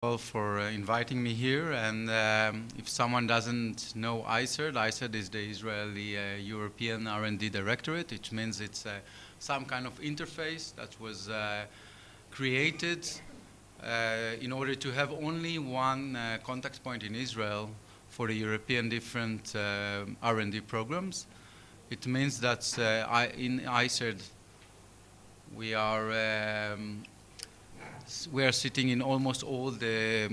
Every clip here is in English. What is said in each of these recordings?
all for inviting me here. And if someone doesn't know ICERD is the Israeli European R&D Directorate. It means it's some kind of interface that was created in order to have only one contact point in Israel for the European different R&D programs. It means that in ICERD we are sitting in almost all the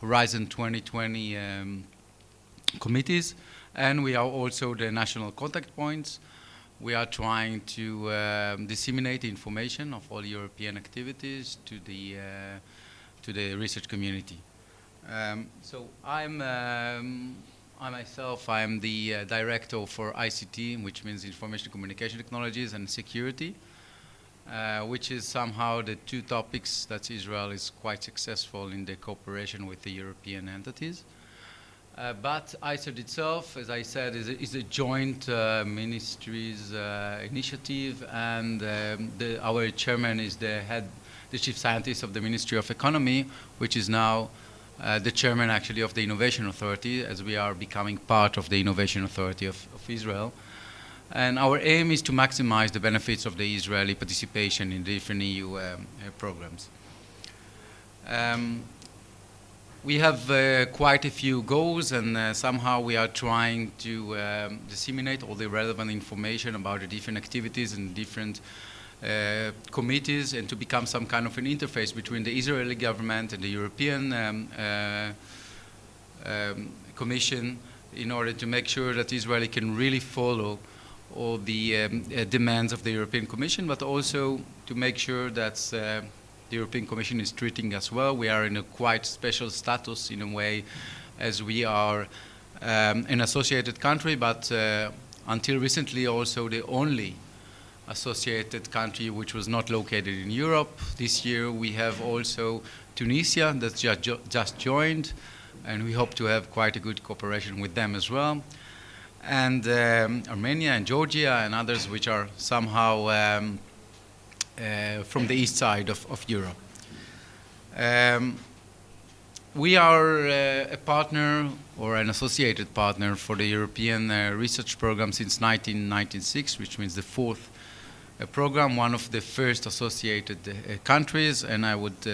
Horizon 2020 committees, and we are also the national contact points. We are trying to disseminate information of all European activities to the research community. So I myself am the director for ICT, which means Information Communication Technologies and Security, which is somehow the two topics that Israel is quite successful in the cooperation with the European entities. But ICERD itself, as I said, is a joint ministries initiative, and our chairman is the chief scientist of the Ministry of Economy, which is now the chairman actually of the Innovation Authority, as we are becoming part of the Innovation Authority of Israel. And our aim is to maximize the benefits of the Israeli participation in different EU programs. We have quite a few goals, and somehow we are trying to disseminate all the relevant information about the different activities and different committees, and to become some kind of an interface between the Israeli government and the European Commission, in order to make sure that Israel can really follow all the demands of the European Commission, but also to make sure that the European Commission is treating us well. We are in a quite special status in a way, as we are an associated country, but until recently also the only associated country which was not located in Europe. This year we have also Tunisia that's just joined, and we hope to have quite a good cooperation with them as well. And Armenia and Georgia and others which are somehow from the east side of Europe. We are a partner or an associated partner for the European research program since 1996, which means the fourth program, one of the first associated countries, and I would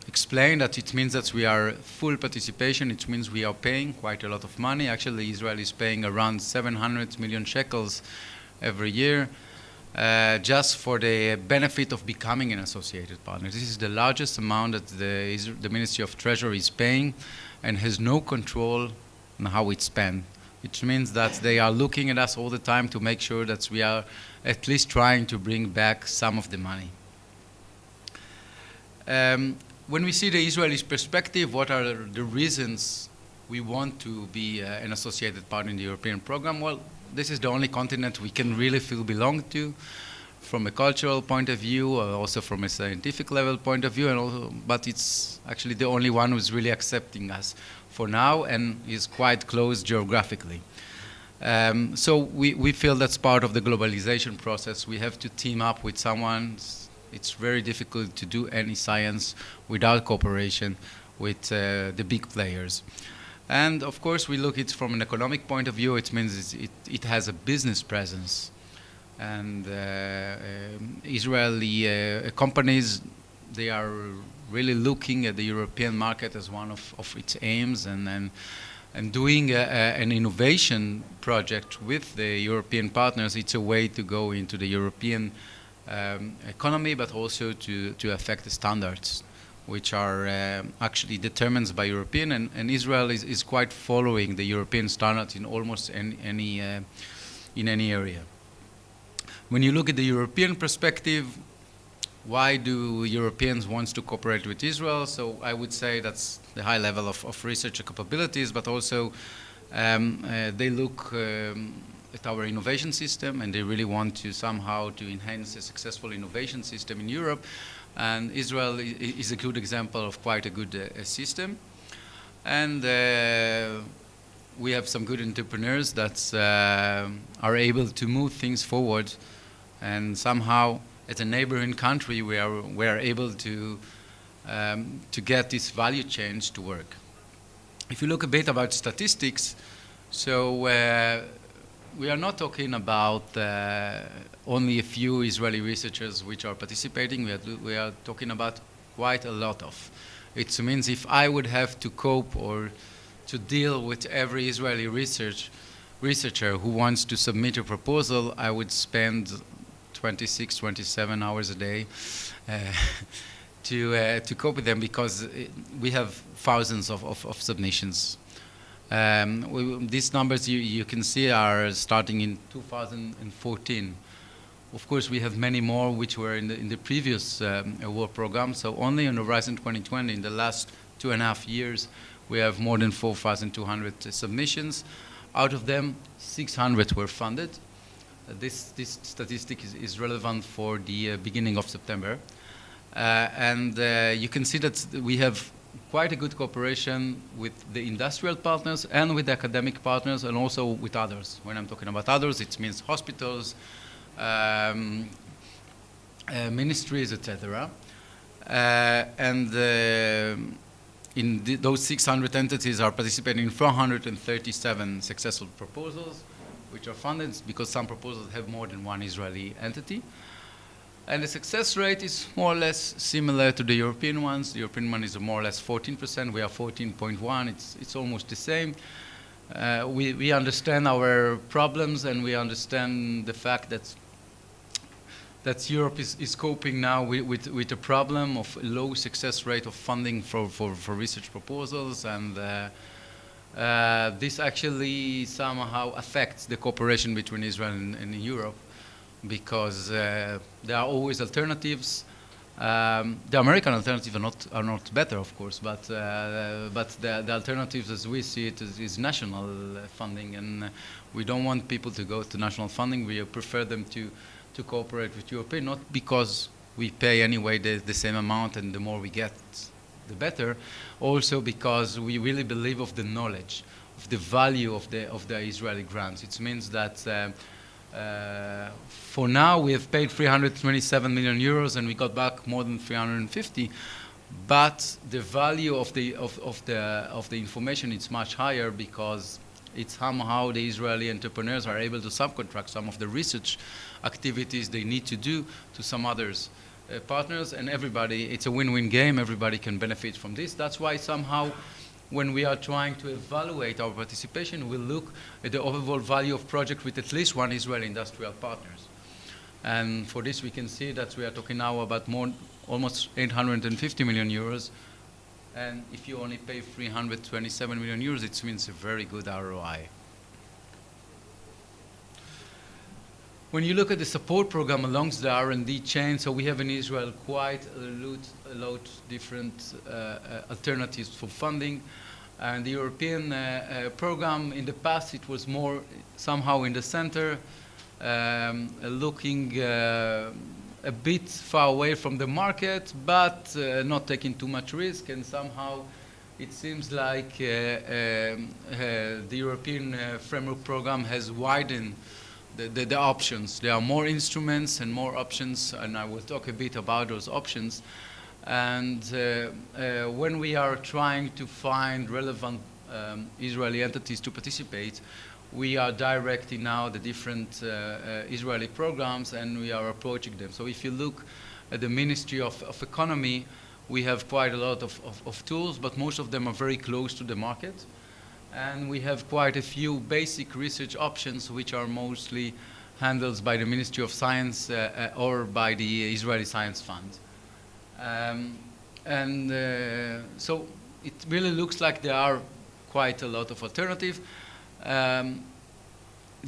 explain that it means that we are full participation. It means we are paying quite a lot of money. Actually, Israel is paying around 700 million shekels every year just for the benefit of becoming an associated partner. This is the largest amount that the Ministry of Treasury is paying, and has no control on how it's spent. Which means that they are looking at us all the time to make sure that we are at least trying to bring back some of the money. When we see the Israeli perspective, what are the reasons we want to be an associated partner in the European program? Well, this is the only continent we can really feel belong to, from a cultural point of view, also from a scientific level point of view, and also, but it's actually the only one who's really accepting us for now, and is quite close geographically. So we feel that's part of the globalization process. We have to team up with someone. It's very difficult to do any science without cooperation with the big players. And of course, we look at it from an economic point of view. It means it has a business presence. And Israeli companies, they are really looking at the European market as one of its aims, and doing an innovation project with the European partners. It's a way to go into the European economy, but also to affect the standards, which are actually determined by European, and Israel is quite following the European standards in almost in any area. When you look at the European perspective, why do Europeans want to cooperate with Israel? So I would say that's the high level of research capabilities, but also they look at our innovation system, and they really want to somehow to enhance a successful innovation system in Europe. And Israel is a good example of quite a good system. And we have some good entrepreneurs that are able to move things forward and somehow as a neighboring country, we are able to get this value chain to work. If you look a bit about statistics, so we are not talking about only a few Israeli researchers which are participating. We are talking about quite a lot of. It means if I would have to cope or to deal with every Israeli researcher who wants to submit a proposal, I would spend 26, 27 hours a day to cope with them, because we have thousands of submissions. These numbers you can see are starting in 2014. Of course, we have many more which were in the previous award program. So only on Horizon 2020, in the last 2.5 years, we have more than 4,200 submissions. Out of them, 600 were funded. This statistic is relevant for the beginning of September. And you can see that we have quite a good cooperation with the industrial partners and with the academic partners, and also with others. When I'm talking about others, it means hospitals, ministries, etc. Those 600 entities are participating in 437 successful proposals, which are funded because some proposals have more than one Israeli entity. And the success rate is more or less similar to the European ones. The European one is more or less 14%. We are 14.1. It's almost the same. We understand our problems, and we understand the fact that Europe is coping now with the problem of low success rate of funding for research proposals, and this actually somehow affects the cooperation between Israel and Europe, because there are always alternatives. The American alternatives are not better, of course, but the alternatives, as we see it, is national funding, and we don't want people to go to national funding. We prefer them to cooperate with European, not because we pay anyway the same amount, and the more we get, the better. Also because we really believe of the knowledge, of the value of the Israeli grants. It means that for now we have paid 327 million euros, and we got back more than 350. But the value of the information is much higher, because it's somehow the Israeli entrepreneurs are able to subcontract some of the research activities they need to do to some others partners, and everybody, it's a win-win game. Everybody can benefit from this. That's why somehow when we are trying to evaluate our participation, we look at the overall value of project with at least one Israeli industrial partners. And for this we can see that we are talking now about almost 850 million euros. And if you only pay 327 million euros, it means a very good ROI. When you look at the support program along the R&D chain, so we have in Israel quite a lot different alternatives for funding. And the European program, in the past, it was more somehow in the center, looking a bit far away from the market, but not taking too much risk. And somehow it seems like the European framework program has widened the options. There are more instruments and more options, and I will talk a bit about those options. And when we are trying to find relevant Israeli entities to participate, we are directing now the different Israeli programs, and we are approaching them. So if you look at the Ministry of Economy, we have quite a lot of tools, but most of them are very close to the market. And we have quite a few basic research options, which are mostly handled by the Ministry of Science or by the Israeli Science Fund. So it really looks like there are quite a lot of alternatives. The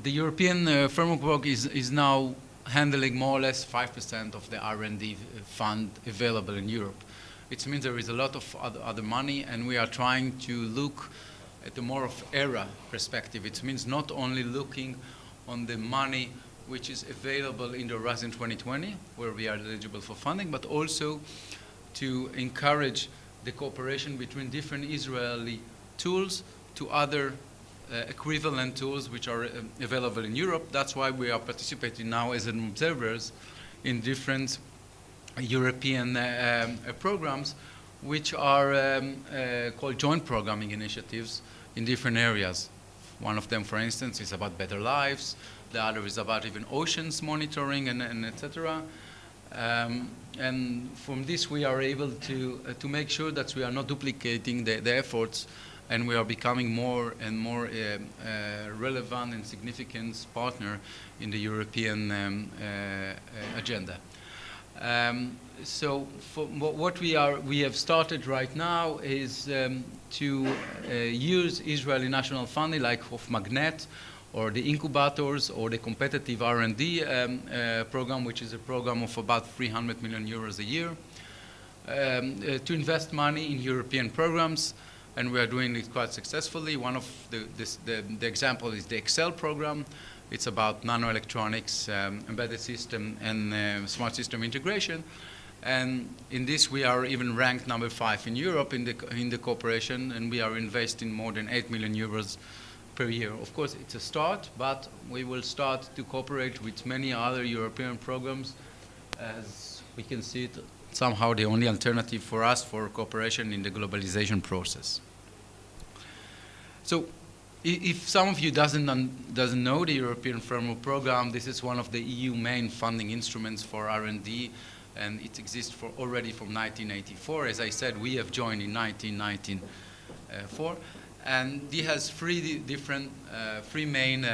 European framework work is now handling more or less 5% of the R&D fund available in Europe. It means there is a lot of other money, and we are trying to look at the more of era perspective. It means not only looking on the money which is available in the Horizon 2020, where we are eligible for funding, but also to encourage the cooperation between different Israeli tools to other equivalent tools which are available in Europe. That's why we are participating now as observers in different European programs, which are called joint programming initiatives in different areas. One of them, for instance, is about better lives. The other is about even oceans monitoring and etc. And from this, we are able to make sure that we are not duplicating the efforts, and we are becoming more and more relevant and significant partner in the European agenda. So for what we have started right now is to use Israeli national funding like of Magnet, or the incubators, or the competitive R&D program, which is a program of about 300 million euros a year, to invest money in European programs, and we are doing it quite successfully. One of the example is the Excel program. It's about nanoelectronics, embedded system, and smart system integration. And in this, we are even ranked number 5 in Europe in the cooperation, and we are investing more than 8 million euros per year. Of course, it's a start, but we will start to cooperate with many other European programs, as we can see it somehow the only alternative for us for cooperation in the globalization process. So, if some of you doesn't know the European Framework Program, this is one of the EU main funding instruments for R&D, and it exists already from 1984. As I said, we have joined in 1994, and it has three main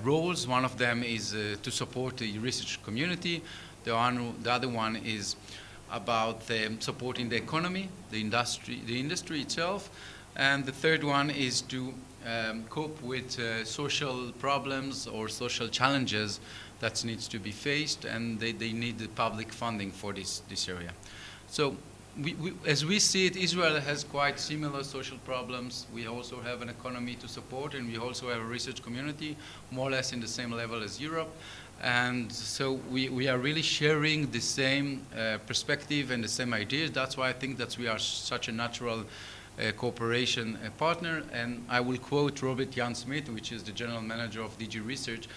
roles. One of them is to support the research community. The other one is about supporting the economy, the industry itself, and the third one is to cope with social problems or social challenges that needs to be faced, and they need the public funding for this area. So as we see it, Israel has quite similar social problems. We also have an economy to support, and we also have a research community, more or less in the same level as Europe. And so we are really sharing the same perspective and the same ideas. That's why I think that we are such a natural cooperation partner. And I will quote Robert Jan Smith, which is the general manager of DG Research,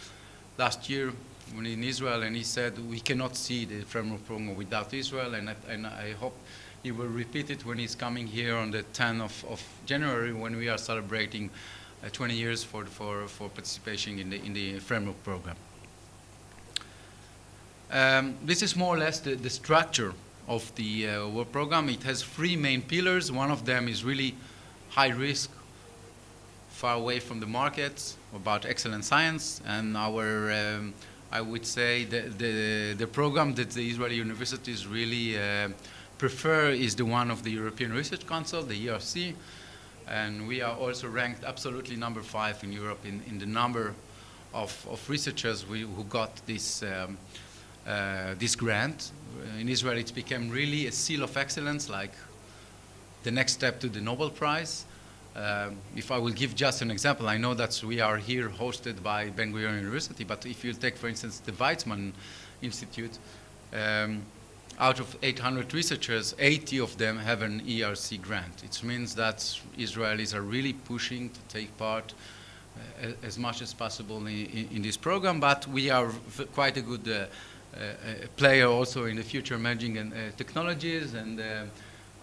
last year when in Israel, and he said, we cannot see the framework program without Israel, and I hope he will repeat it when he's coming here on the 10th of January, when we are celebrating 20 years for participation in the framework program. This is more or less the structure of the work program. It has three main pillars. One of them is really high risk, far away from the markets, about excellent science, and our I would say the program that the Israeli universities really prefer is the one of the European Research Council, the ERC, and we are also ranked absolutely number 5 in Europe in the number of researchers who got this this grant. In Israel, it became really a seal of excellence, like the next step to the Nobel Prize. If I will give just an example, I know that we are here hosted by Ben Gurion University, but if you take, for instance, the Weizmann Institute, out of 800 researchers, 80 of them have an ERC grant. It means that Israelis are really pushing to take part as much as possible in this program, but we are quite a good player also in the future emerging technologies, and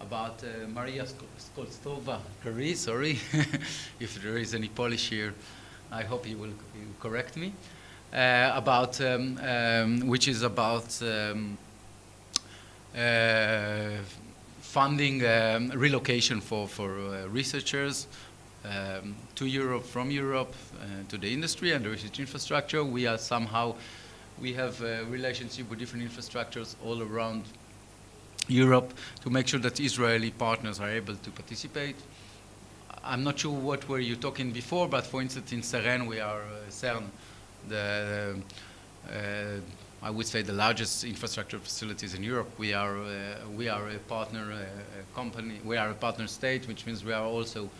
about Maria Skolstova-Curie, sorry, if there is any Polish here, I hope you will correct me, about which is about funding relocation for researchers to Europe, from Europe to the industry and the research infrastructure. We are somehow, we have a relationship with different infrastructures all around Europe to make sure that Israeli partners are able to participate. I'm not sure what were you talking before, but for instance in CERN, we are CERN, I would say the largest infrastructure facilities in Europe. We are a partner company, we are a partner state, which means we are also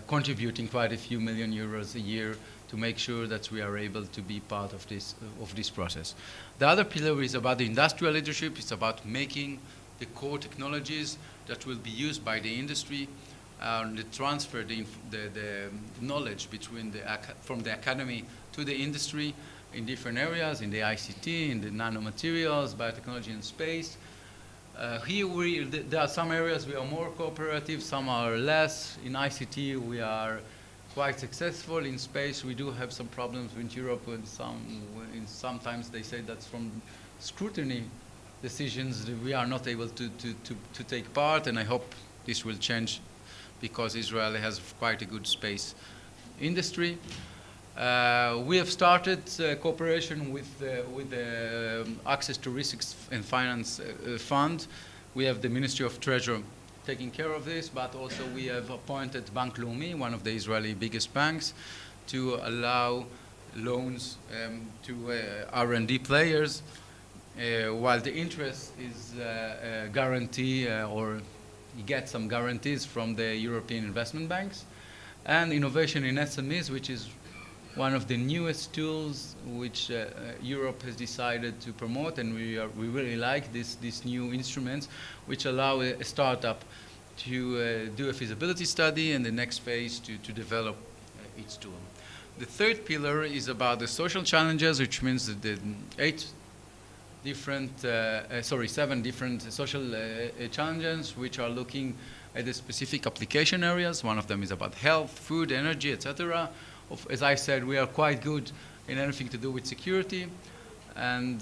contributing quite a few million euros a year to make sure that we are able to be part of this process. The other pillar is about the industrial leadership. It's about making the core technologies that will be used by the industry, the transfer, the knowledge between from the academy to the industry, in different areas, in the ICT, in the nanomaterials, biotechnology, and space. Here there are some areas we are more cooperative, some are less. In ICT we are quite successful. In space we do have some problems with Europe, and sometimes they say that's from scrutiny decisions that we are not able to take part, and I hope this will change because Israel has quite a good space industry. We have started cooperation with the Access to Risks and Finance Fund. We have the Ministry of Treasury taking care of this, but also we have appointed Bank Leumi, one of the Israeli biggest banks, to allow loans to R&D players, while the interest is guarantee or you get some guarantees from the European investment banks, and innovation in SMEs, which is one of the newest tools which Europe has decided to promote, and we really like these new instruments which allow a startup to do a feasibility study and the next phase to develop its tool. The third pillar is about the social challenges, which means that the seven different social challenges which are looking at the specific application areas. One of them is about health, food, energy, etc. As I said, we are quite good in anything to do with security, and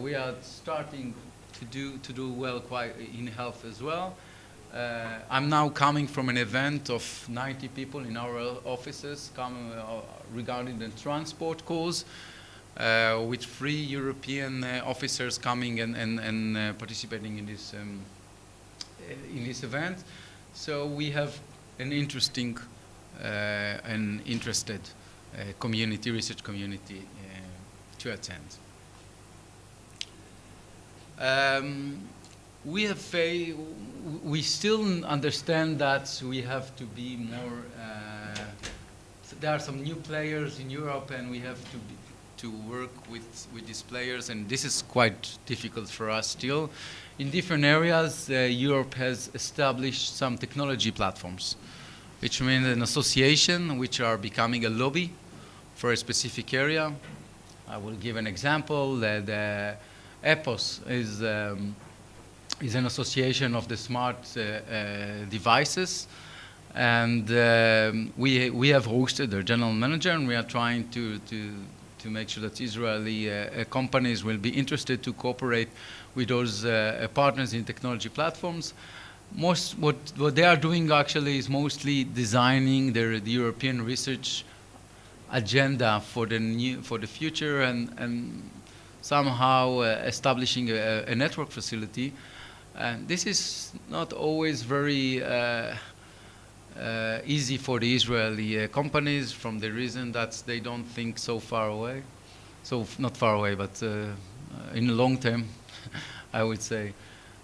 we are starting to do well quite in health as well. I'm now coming from an event of 90 people in our offices regarding the transport cause, with 3 European officers coming and participating in this event. So we have an interesting and interested research community to attend. We still understand that we have to be more. There are some new players in Europe, and we have to work with these players, and this is quite difficult for us still. In different areas, Europe has established some technology platforms, which means an association which are becoming a lobby for a specific area. I will give an example. The EPOS is an association of the smart devices, and we have hosted their general manager, and we are trying to make sure that Israeli companies will be interested to cooperate with those partners in technology platforms. What they are doing actually is mostly designing the European research agenda for the future, and somehow establishing a network facility. And this is not always very easy for the Israeli companies, from the reason that they don't think so far away. So not far away, but in the long term, I would say.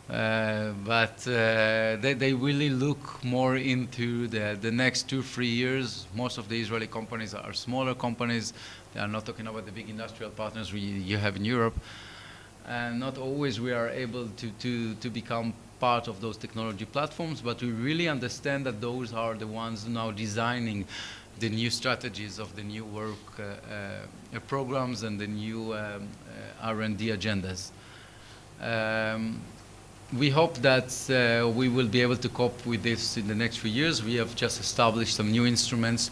But they really look more into the next 2-3 years. Most of the Israeli companies are smaller companies. They are not talking about the big industrial partners you have in Europe. And not always we are able to become part of those technology platforms, but we really understand that those are the ones now designing the new strategies of the new work programs and the new R&D agendas. We hope that we will be able to cope with this in the next few years. We have just established some new instruments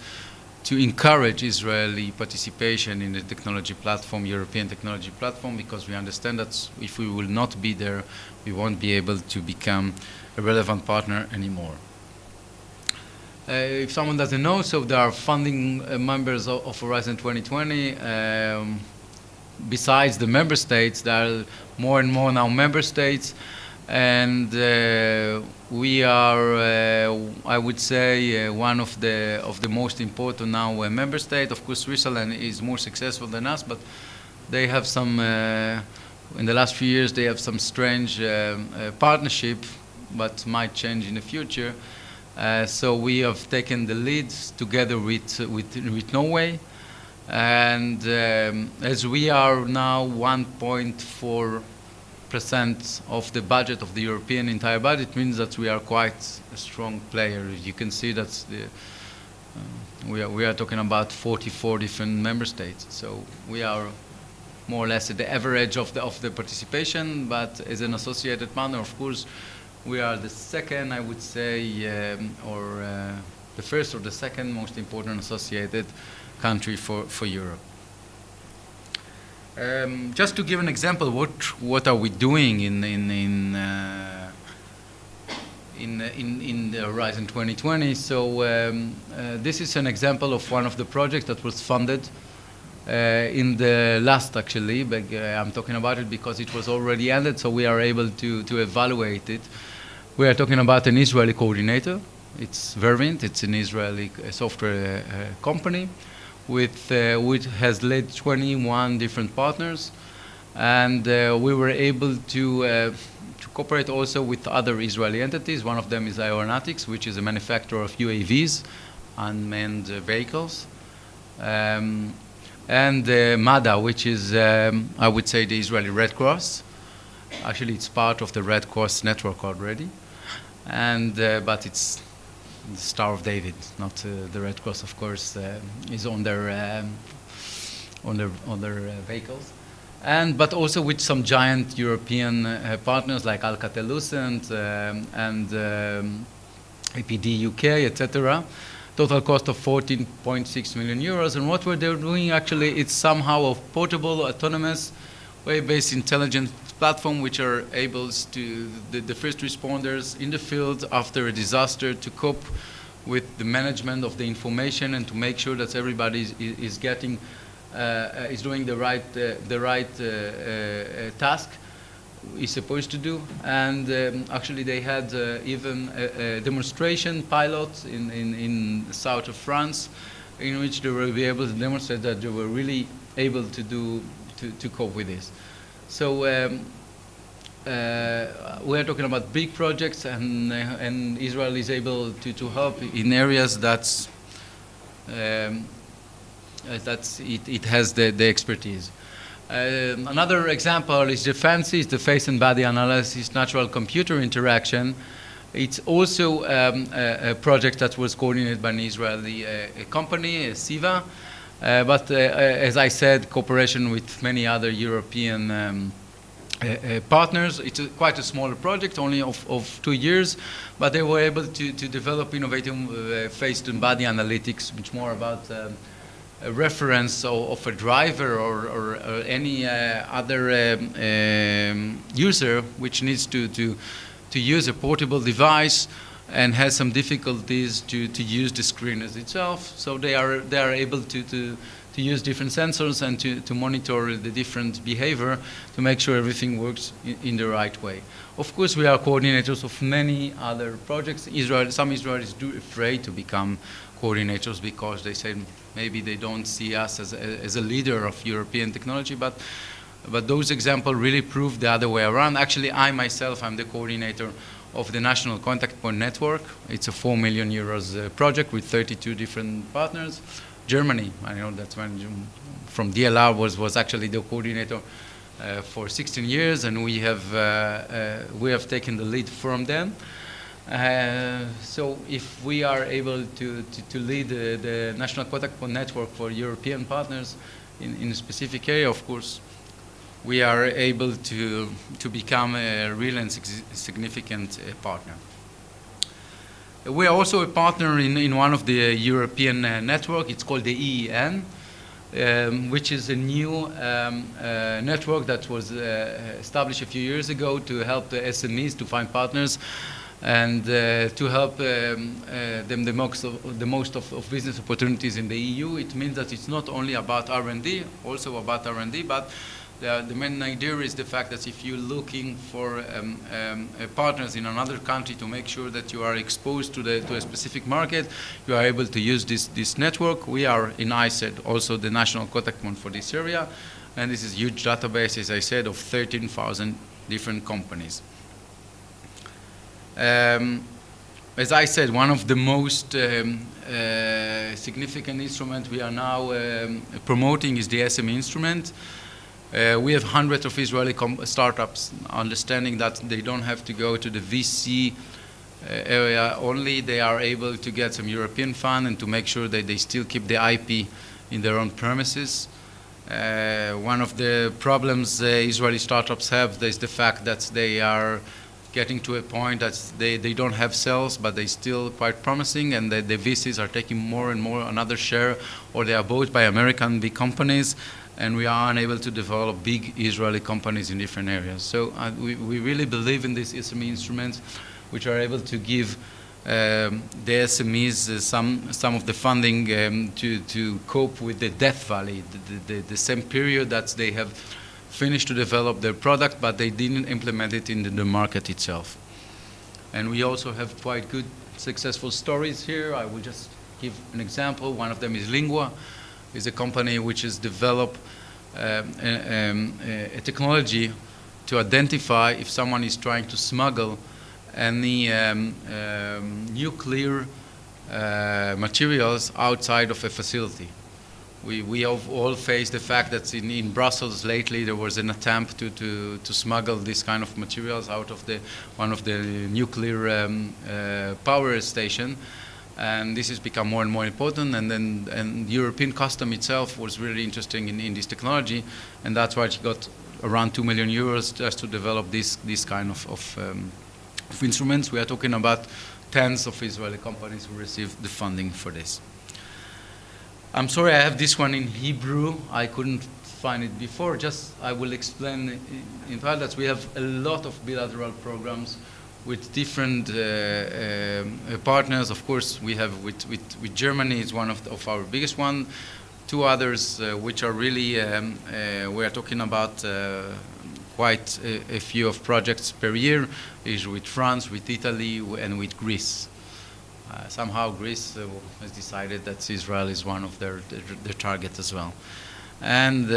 to encourage Israeli participation in the technology platform, European technology platform, because we understand that if we will not be there, we won't be able to become a relevant partner anymore. If someone doesn't know, so there are funding members of Horizon 2020. Besides the member states, there are more and more now member states. And we are, I would say, one of the most important now member state. Of course, Switzerland is more successful than us, but they have some, in the last few years, they have some strange partnership, but might change in the future. So we have taken the lead together with Norway. And as we are now 1.4% of the budget of the European entire budget, means that we are quite a strong player. You can see that we are talking about 44 different member states. So we are more or less at the average of the participation, but as an associated partner, of course, we are the second, I would say, the first or the second most important associated country for Europe. Just to give an example, what are we doing in the Horizon 2020? So this is an example of one of the projects that was funded in the last, actually, but I'm talking about it because it was already ended, so we are able to evaluate it. We are talking about an Israeli coordinator. It's Vervint. It's an Israeli software company which has led 21 different partners, and we were able to cooperate also with other Israeli entities. One of them is Aeronautics, which is a manufacturer of UAVs, unmanned vehicles, and MADA, which is, I would say, the Israeli Red Cross. Actually, it's part of the Red Cross network already, and but it's the Star of David, not the Red Cross, of course, is on their vehicles, but also with some giant European partners like Alcatel-Lucent and APD UK, etc. Total cost of 14.6 million euros. And what we're doing actually, it's somehow a portable, autonomous, web-based intelligence platform which are able to, the first responders in the field after a disaster, to cope with the management of the information and to make sure that everybody is getting, is doing the right task is supposed to do. And actually they had even a demonstration pilot in the south of France, in which they will be able to demonstrate that they were really able to cope with this. So we are talking about big projects, and Israel is able to help in areas it has the expertise. Another example is the FANCI, the face and body analysis, natural computer interaction. It's also a project that was coordinated by an Israeli company, Zeevi, but as I said, cooperation with many other European partners. It's quite a smaller project, only of 2 years, but they were able to develop innovative face and body analytics, which more about a reference of a driver or any other user which needs to use a portable device and has some difficulties to use the screen as itself. So they are able to use different sensors and to monitor the different behavior to make sure everything works in the right way. Of course, we are coordinators of many other projects. Some Israelis are afraid to become coordinators because they say maybe they don't see us as a leader of European technology, but those examples really prove the other way around. Actually, I myself, I'm the coordinator of the National Contact Point Network. It's a 4 million euros project with 32 different partners. Germany, I know that's when from DLR was actually the coordinator for 16 years, and we have taken the lead from them. So if we are able to lead the National Contact Point Network for European partners in a specific area, of course, we are able to become a real and significant partner. We are also a partner in one of the European network. It's called the EEN, which is a new network that was established a few years ago to help the SMEs to find partners and to help them the most of business opportunities in the EU. It means that it's not only about R&D, also about R&D, but the main idea is the fact that if you're looking for partners in another country to make sure that you are exposed to a specific market, you are able to use this network. We are in ISED, also the national contact point for this area, and this is a huge database, as I said, of 13,000 different companies. As I said, one of the most significant instruments we are now promoting is the SME instrument. We have hundreds of Israeli startups understanding that they don't have to go to the VC area only. They are able to get some European fund and to make sure that they still keep the IP in their own premises. One of the problems Israeli startups have is the fact that they are getting to a point that they don't have sales, but they're still quite promising, and the VCs are taking more and more another share, or they are bought by American big companies, and we are unable to develop big Israeli companies in different areas. So we really believe in these SME instruments, which are able to give the SMEs some of the funding to cope with the death valley, the same period that they have finished to develop their product, but they didn't implement it in the market itself. And we also have quite good successful stories here. I will just give an example. One of them is Lingua. It's a company which has developed a technology to identify if someone is trying to smuggle any nuclear materials outside of a facility. We have all faced the fact that in Brussels lately there was an attempt to smuggle this kind of materials out of one of the nuclear power station, and this has become more and more important. And European custom itself was really interested in this technology, and that's why it got around 2 million euros just to develop this kind of instruments. We are talking about tens of Israeli companies who received the funding for this. I'm sorry, I have this one in Hebrew. I couldn't find it before. I will explain in part that we have a lot of bilateral programs with different partners. Of course, we have with Germany is one of our biggest one. Two others which are really, we are talking about quite a few of projects per year, is with France, with Italy, and with Greece. Somehow Greece has decided that Israel is one of their targets as well. And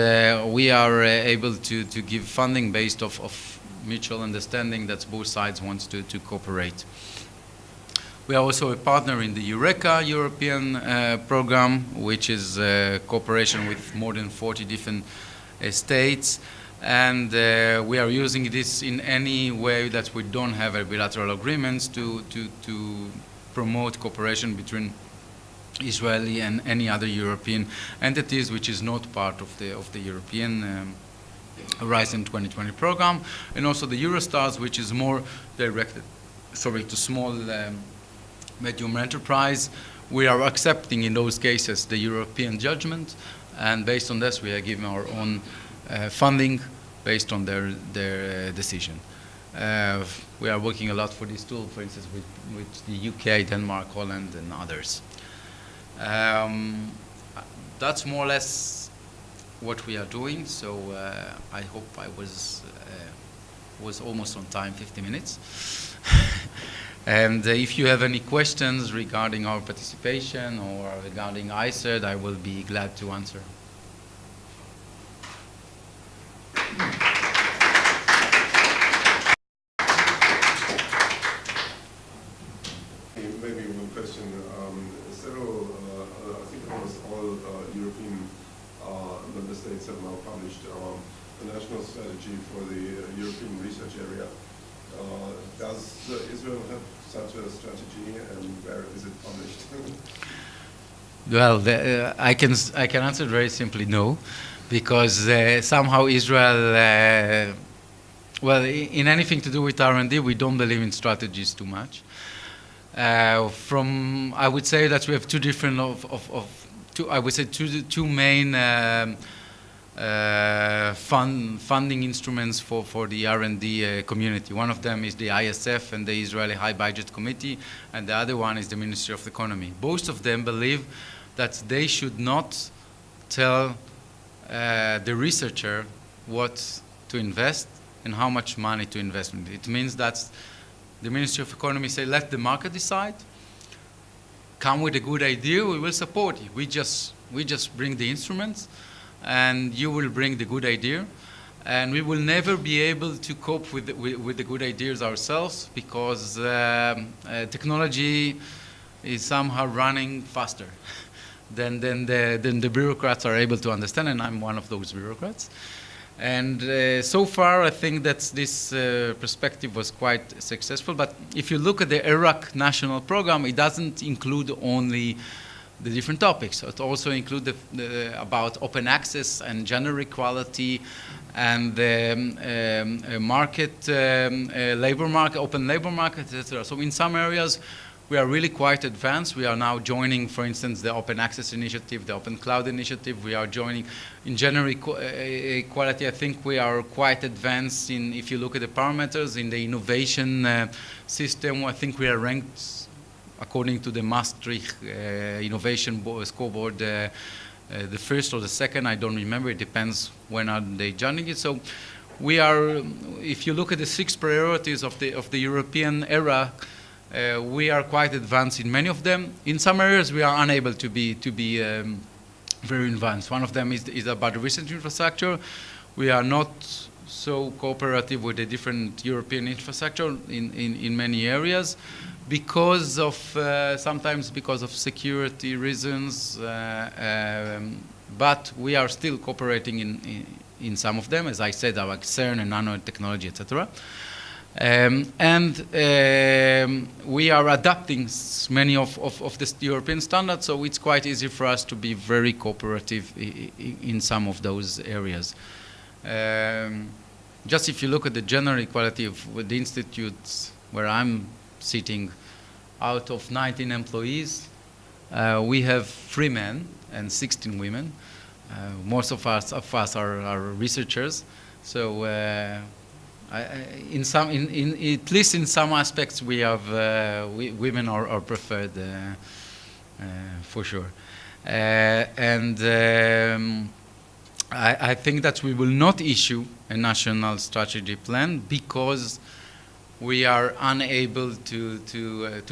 we are able to give funding based off mutual understanding that both sides want to cooperate. We are also a partner in the Eureka European program, which is cooperation with more than 40 different states. And we are using this in any way that we don't have a bilateral agreements to promote cooperation between Israeli and any other European entities, which is not part of the European Horizon 2020 program, and also the Eurostars, which is more directed, to small, medium enterprise. We are accepting in those cases the European judgment, and based on this, we are giving our own funding based on their decision. We are working a lot for this tool, for instance, with the UK, Denmark, Holland, and others. That's more or less what we are doing. So I hope I was almost on time, 50 minutes. And if you have any questions regarding our participation or regarding ICERD, I will be glad to answer. Maybe one question. Several, I think almost all European member states have now published a national strategy for the European research area. Does Israel have such a strategy, and where is it published? Well, I can answer very simply no, because somehow Israel, well, in anything to do with R&D, we don't believe in strategies too much. I would say that we have two different two main funding instruments for the R&D community. One of them is the ISF and the Israeli High Budget Committee, and the other one is the Ministry of Economy. Both of them believe that they should not tell the researcher what to invest and how much money to invest in it. It means that the Ministry of Economy say, let the market decide. Come with a good idea, we will support you. We just bring the instruments, and you will bring the good idea. And we will never be able to cope with the good ideas ourselves, because technology is somehow running faster than the bureaucrats are able to understand, and I'm one of those bureaucrats. And so far, I think that this perspective was quite successful. But if you look at the Iraq national program, it doesn't include only the different topics. So it also includes about open access and gender equality and the labor market, open labor market, etc. So in some areas, we are really quite advanced. We are now joining, for instance, the Open Access Initiative, the Open Cloud Initiative. We are joining in gender equality. I think we are quite advanced in, if you look at the parameters, in the innovation system. I think we are ranked, according to the Maastricht Innovation Scoreboard, the first or the second. I don't remember. It depends when are they joining it. So we are, if you look at the 6 priorities of the European era, we are quite advanced in many of them. In some areas, we are unable to be very advanced. One of them is about the research infrastructure. We are not so cooperative with the different European infrastructure in many areas because of sometimes because of security reasons. But we are still cooperating in some of them, as I said, our CERN and nanotechnology, etc. We are adapting many of the European standards, so it's quite easy for us to be very cooperative in some of those areas. Just if you look at the general equality of the institutes where I'm sitting, out of 19 employees, we have 3 men and 16 women. Most of us are researchers, so at least in some aspects, we have women are preferred for sure. I think that we will not issue a national strategy plan because we are unable to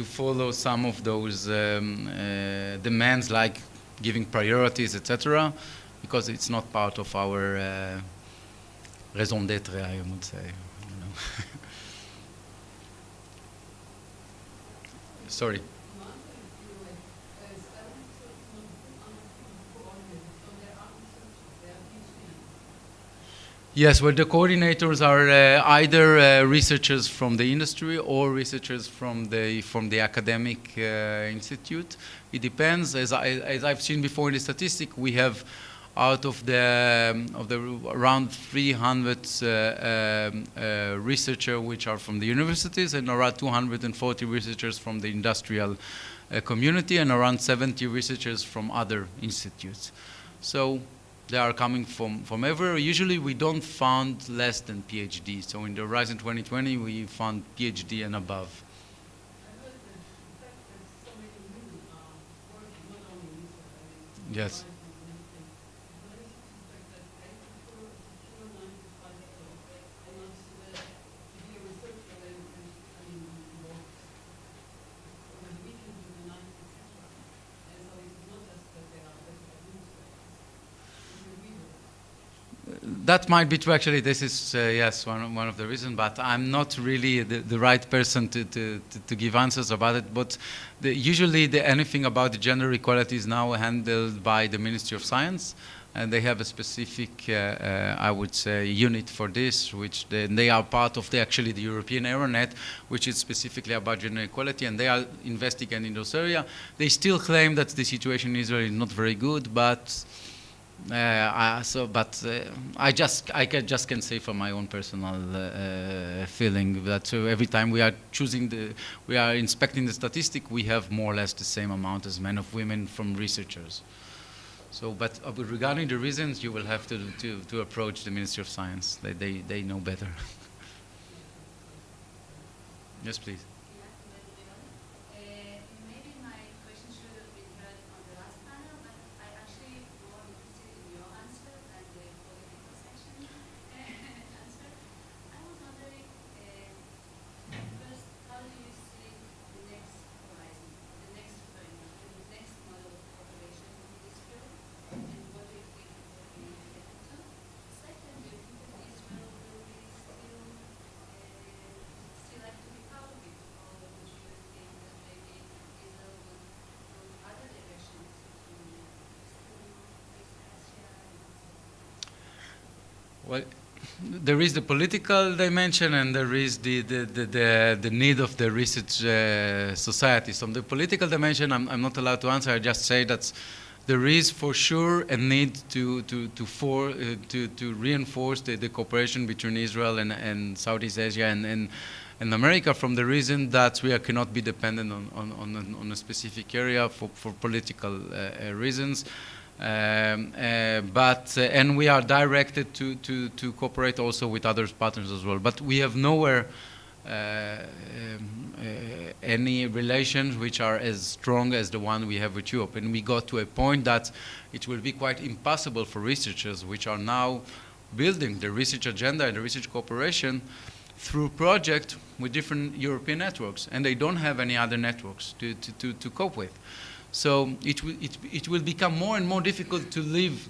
follow some of those demands, like giving priorities, etc., because it's not part of our raison d'être, I would say. Sorry. Yes, well, the coordinators are either researchers from the industry or researchers from the academic institute. It depends. As I've seen before in the statistic, we have out of the around 300 researchers which are from the universities, and around 240 researchers from the industrial community, and around 70 researchers from other institutes. So they are coming from everywhere. Usually we don't fund less than PhD. So in the Horizon 2020, we fund PhD and above. Yes. That might be true. Actually, this is yes, one of the reasons. But I'm not really the right person to give answers about it. But usually, anything about the gender equality is now handled by the Ministry of Science, and they have a specific, I would say, unit for this, which they are part of actually the European Aeronet, which is specifically about gender equality, and they are investigating those areas. They still claim that the situation in Israel is not very good, but. I just can say from my own personal feeling that every time we are inspecting the statistic, we have more or less the same amount as men of women from researchers. So, but regarding the reasons, you will have to approach the Ministry of Science. They know better. Yes, please. Well, there is the political dimension and there is the need of the research society. So the political dimension, I'm not allowed to answer. I just say that there is for sure a need to reinforce the cooperation between Israel and Southeast Asia and America, from the reason that we cannot be dependent on a specific area for political reasons. And we are directed to cooperate also with other partners as well. But we have nowhere any relations which are as strong as the one we have with Europe. And we got to a point that it will be quite impossible for researchers which are now building the research agenda and the research cooperation through projects with different European networks, and they don't have any other networks to cope with. So it will become more and more difficult to leave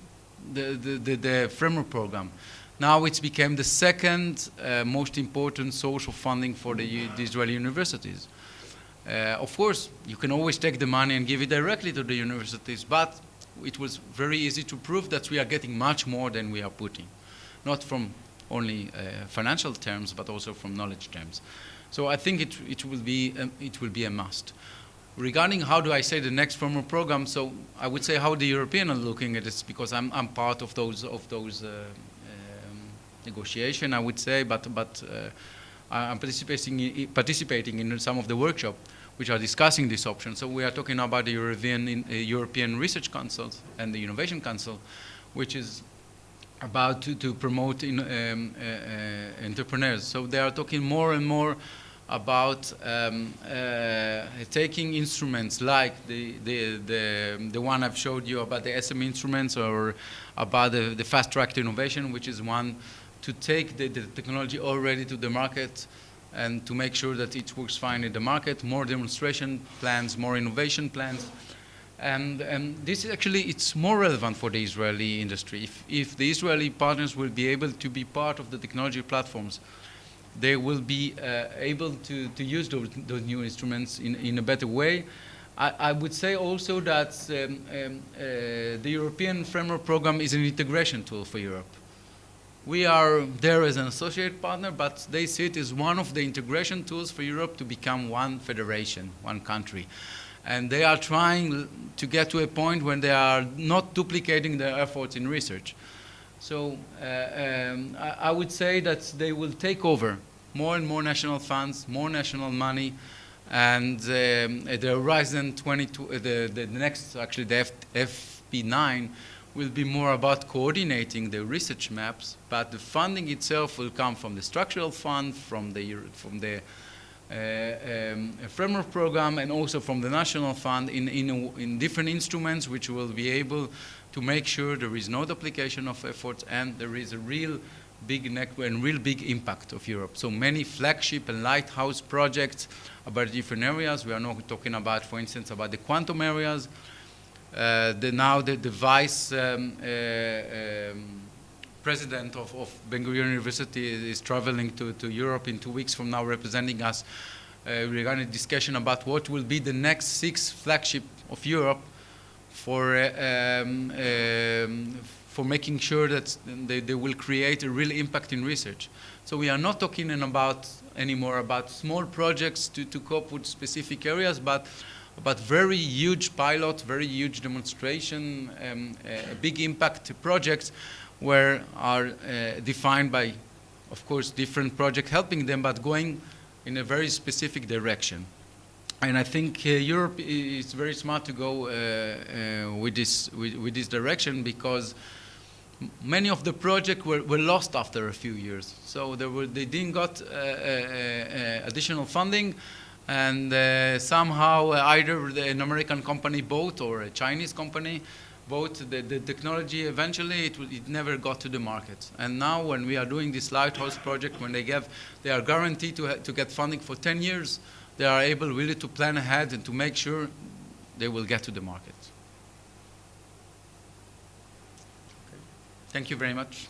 the framework program. Now it's become the second most important source of funding for the Israeli universities. Of course, you can always take the money and give it directly to the universities, but it was very easy to prove that we are getting much more than we are putting, not from only financial terms, but also from knowledge terms. So I think it will be a must. Regarding how do I say the next framework program, so I would say how the Europeans are looking at this, because I'm part of those negotiation, I would say, but I'm participating in some of the workshops which are discussing this option. So we are talking about the European Research Council and the Innovation Council, which is about to promote entrepreneurs. So they are talking more and more about taking instruments like the one I've showed you about the SME instruments, or about the fast-track innovation, which is one to take the technology already to the market and to make sure that it works fine in the market, more demonstration plans, more innovation plans. And this is actually, it's more relevant for the Israeli industry. If the Israeli partners will be able to be part of the technology platforms, they will be able to use those new instruments in a better way. I would say also that the European Framework Program is an integration tool for Europe. We are there as an associate partner, but they see it as one of the integration tools for Europe to become one federation, one country. And they are trying to get to a point when they are not duplicating their efforts in research. So I would say that they will take over more and more national funds, more national money, and the Horizon 22, the next, actually the FP9, will be more about coordinating the research maps, but the funding itself will come from the structural fund, from the framework program, and also from the national fund in different instruments, which will be able to make sure there is no duplication of efforts and there is a real big network and real big impact of Europe. So many flagship and lighthouse projects about different areas. We are not talking about, for instance, about the quantum areas. Now the vice president of Ben-Gurion University is traveling to Europe in 2 weeks from now, representing us regarding discussion about what will be the next 6 flagship of Europe for making sure that they will create a real impact in research. So we are not talking anymore about small projects to cope with specific areas, but very huge pilot, very huge demonstration, big impact projects where are defined by, of course, different projects helping them, but going in a very specific direction. And I think Europe is very smart to go with this direction, because many of the projects were lost after a few years. So they didn't got additional funding, and somehow either an American company bought or a Chinese company bought the technology. Eventually it never got to the market. And now when we are doing this Lighthouse project, when they are guaranteed to get funding for 10 years, they are able really to plan ahead and to make sure they will get to the market. Okay. Thank you very much.